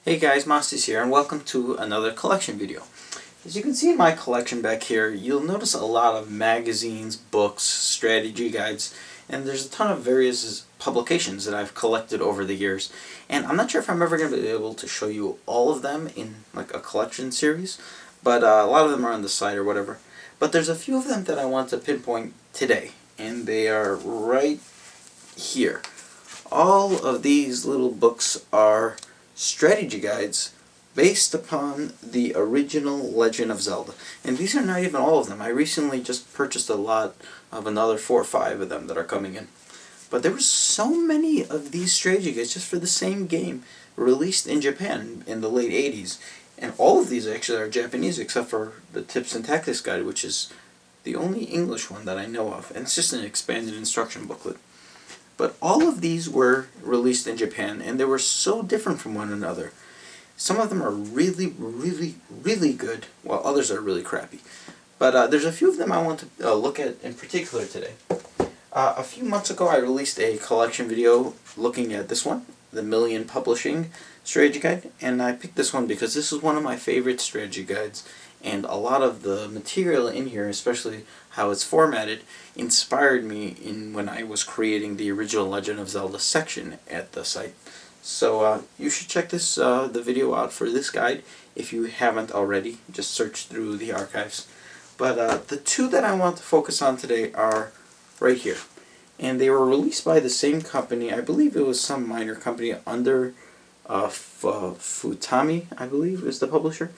Hey guys, Mastis here, and welcome to another collection video. As you can see in my collection back here, you'll notice a lot of magazines, books, strategy guides, and there's a ton of various publications that I've collected over the years. And I'm not sure if I'm ever going to be able to show you all of them in like a collection series, but a lot of them are on the site or whatever. But there's a few of them that I want to pinpoint today, and they are right here. All of these little books are strategy guides based upon the original Legend of Zelda. And these are not even all of them. I recently just purchased a lot of another 4 or 5 of them that are coming in. But there were so many of these strategy guides just for the same game released in Japan in the late 80s. And all of these actually are Japanese except for the Tips and Tactics Guide, which is the only English one that I know of. And it's just an expanded instruction booklet. But all of these were released in Japan, and they were so different from one another. Some of them are really, really, really good, while others are really crappy. But there's a few of them I want to look at in particular today. A few months ago I released a collection video looking at this one, the Million Publishing Strategy Guide, and I picked this one because this is one of my favorite strategy guides, and a lot of the material in here, especially how it's formatted, inspired me when I was creating the original Legend of Zelda section at the site. So you should check the video out for this guide if you haven't already. Just search through the archives. But the two that I want to focus on today are right here. And they were released by the same company. I believe it was some minor company under Futami, I believe, is the publisher.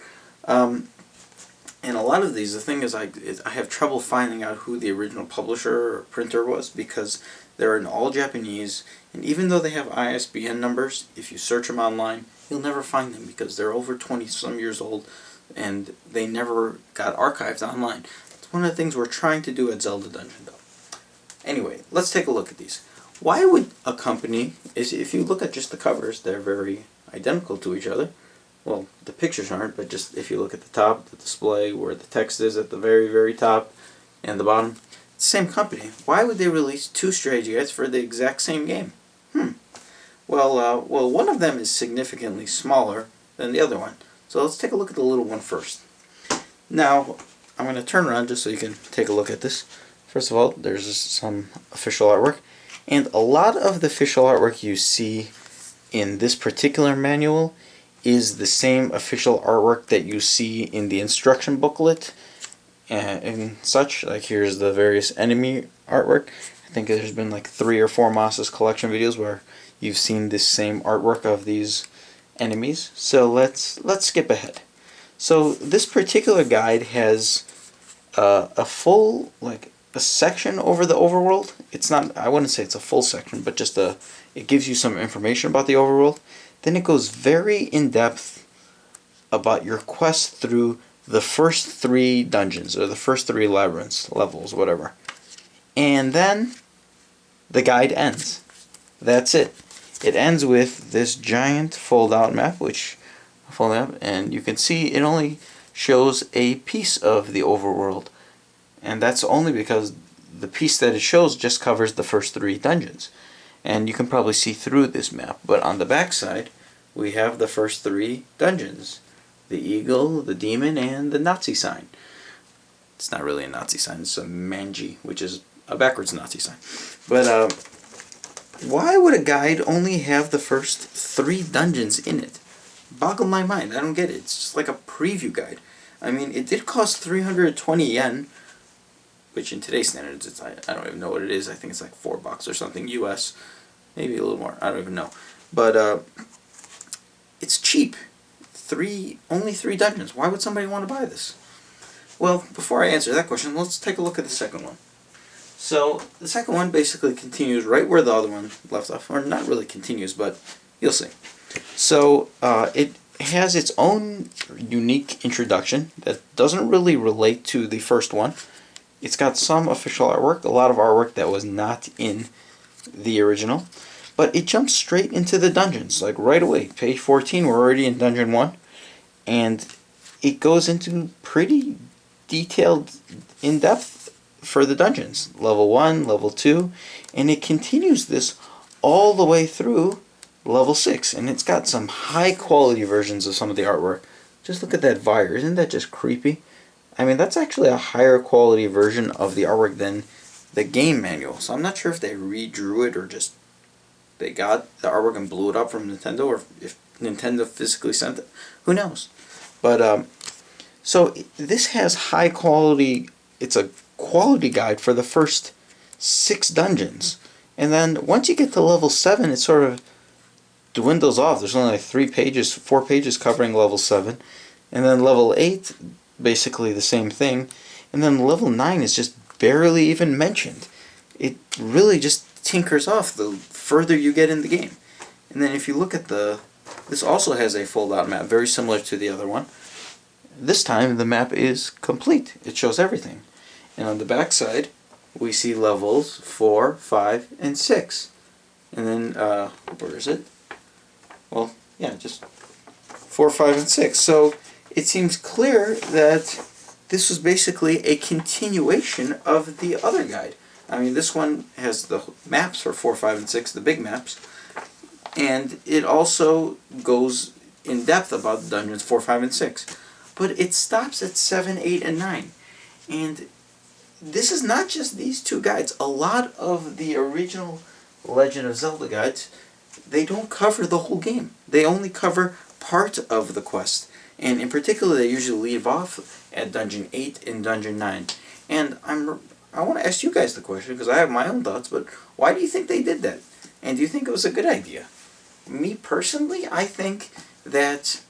And a lot of these, the thing is I have trouble finding out who the original publisher or printer was because they're in all Japanese, and even though they have ISBN numbers, if you search them online, you'll never find them because they're over 20-some years old and they never got archived online. It's one of the things we're trying to do at Zelda Dungeon though. Anyway, let's take a look at these. Why would a company, if you look at just the covers, they're very identical to each other. Well, the pictures aren't, but just if you look at the top, the display, where the text is at the very, very top, and the bottom, it's the same company. Why would they release 2 strategy guides for the exact same game? Well, one of them is significantly smaller than the other one. So let's take a look at the little one first. Now, I'm going to turn around just so you can take a look at this. First of all, there's some official artwork. And a lot of the official artwork you see in this particular manual is the same official artwork that you see in the instruction booklet and such. Like here's the various enemy artwork. I think there's been like 3 or 4 Masas collection videos where you've seen this same artwork of these enemies. So let's skip ahead. So this particular guide has a full, like a section over the overworld. It's not, I wouldn't say it's a full section, but just it gives you some information about the overworld. Then it goes very in-depth about your quest through the first 3 dungeons, or the first 3 labyrinths, levels, whatever. And then the guide ends. That's it. It ends with this giant fold-out map, which I fold up, and you can see it only shows a piece of the overworld. And that's only because the piece that it shows just covers the first 3 dungeons. And you can probably see through this map, but on the back side we have the first 3 dungeons. The eagle, the demon, and the Nazi sign. It's not really a Nazi sign, it's a manji, which is a backwards Nazi sign. But why would a guide only have the first 3 dungeons in it? Boggle my mind, I don't get it. It's just like a preview guide. I mean, it did cost 320 yen, which in today's standards, it's, I don't even know what it is. I think it's like $4 or something US, maybe a little more. I don't even know. But it's cheap. Only 3 dungeons. Why would somebody want to buy this? Well, before I answer that question, let's take a look at the second one. So the second one basically continues right where the other one left off, or not really continues, but you'll see. So it has its own unique introduction that doesn't really relate to the first one. It's got some official artwork, a lot of artwork that was not in the original, but it jumps straight into the dungeons, like right away. Page 14, we're already in Dungeon 1, and it goes into pretty detailed, in-depth for the dungeons. Level 1, Level 2, and it continues this all the way through level 6, and it's got some high quality versions of some of the artwork. Just look at that Vire, isn't that just creepy? I mean, that's actually a higher quality version of the artwork than the game manual, so I'm not sure if they redrew it or just they got the artwork and blew it up from Nintendo, or if Nintendo physically sent it. Who knows? But, so this has high quality, it's a quality guide for the first 6 dungeons. And then once you get to level 7, it sort of dwindles off. There's only like 4 pages covering level 7. And then level 8, basically the same thing. And then level 9 is just barely even mentioned. It really just tinkers off the further you get in the game. And then if you look at this also has a fold-out map, very similar to the other one. This time the map is complete. It shows everything. And on the back side, we see levels 4, 5, and 6. And then, where is it? Well, yeah, just 4, 5, and 6. So it seems clear that this was basically a continuation of the other guide. I mean, this one has the maps for 4, 5, and 6, the big maps. And it also goes in depth about the dungeons 4, 5, and 6. But it stops at 7, 8, and 9. And this is not just these 2 guides. A lot of the original Legend of Zelda guides, they don't cover the whole game. They only cover part of the quest. And in particular, they usually leave off at Dungeon 8 and Dungeon 9. And I want to ask you guys the question, because I have my own thoughts, but why do you think they did that? And do you think it was a good idea? Me personally, I think that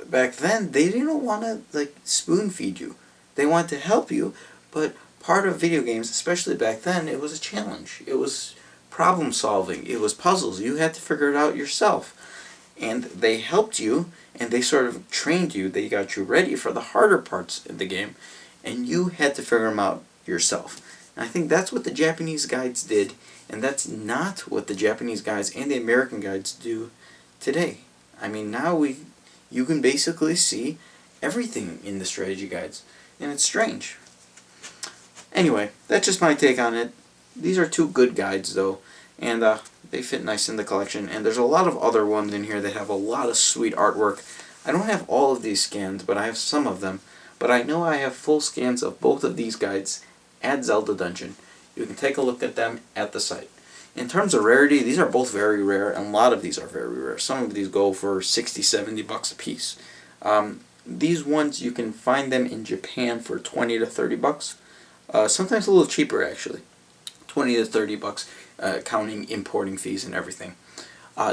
back then, they didn't want to like spoon feed you. They wanted to help you, but part of video games, especially back then, it was a challenge. It was problem solving. It was puzzles. You had to figure it out yourself. And they helped you, and they sort of trained you. They got you ready for the harder parts of the game, and you had to figure them out yourself. And I think that's what the Japanese guides did, and that's not what the Japanese guides and the American guides do today. I mean, now you can basically see everything in the strategy guides, and it's strange. Anyway, that's just my take on it. These are 2 good guides, though, and they fit nice in the collection. And there's a lot of other ones in here that have a lot of sweet artwork. I don't have all of these scanned, but I have some of them. But I know I have full scans of both of these guides at Zelda Dungeon. You can take a look at them at the site. In terms of rarity, these are both very rare, and a lot of these are very rare. Some of these go for 60, 70 bucks a piece. These ones, you can find them in Japan for 20 to 30 bucks. Sometimes a little cheaper, actually. 20 to 30 bucks, counting importing fees and everything.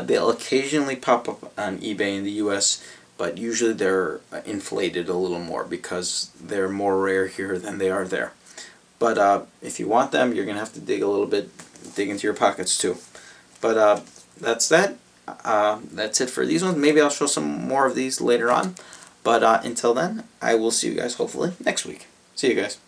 They'll occasionally pop up on eBay in the US, but usually they're inflated a little more because they're more rare here than they are there. But if you want them, you're going to have to dig a little bit, dig into your pockets too. But that's that. That's it for these ones. Maybe I'll show some more of these later on. But until then, I will see you guys hopefully next week. See you guys.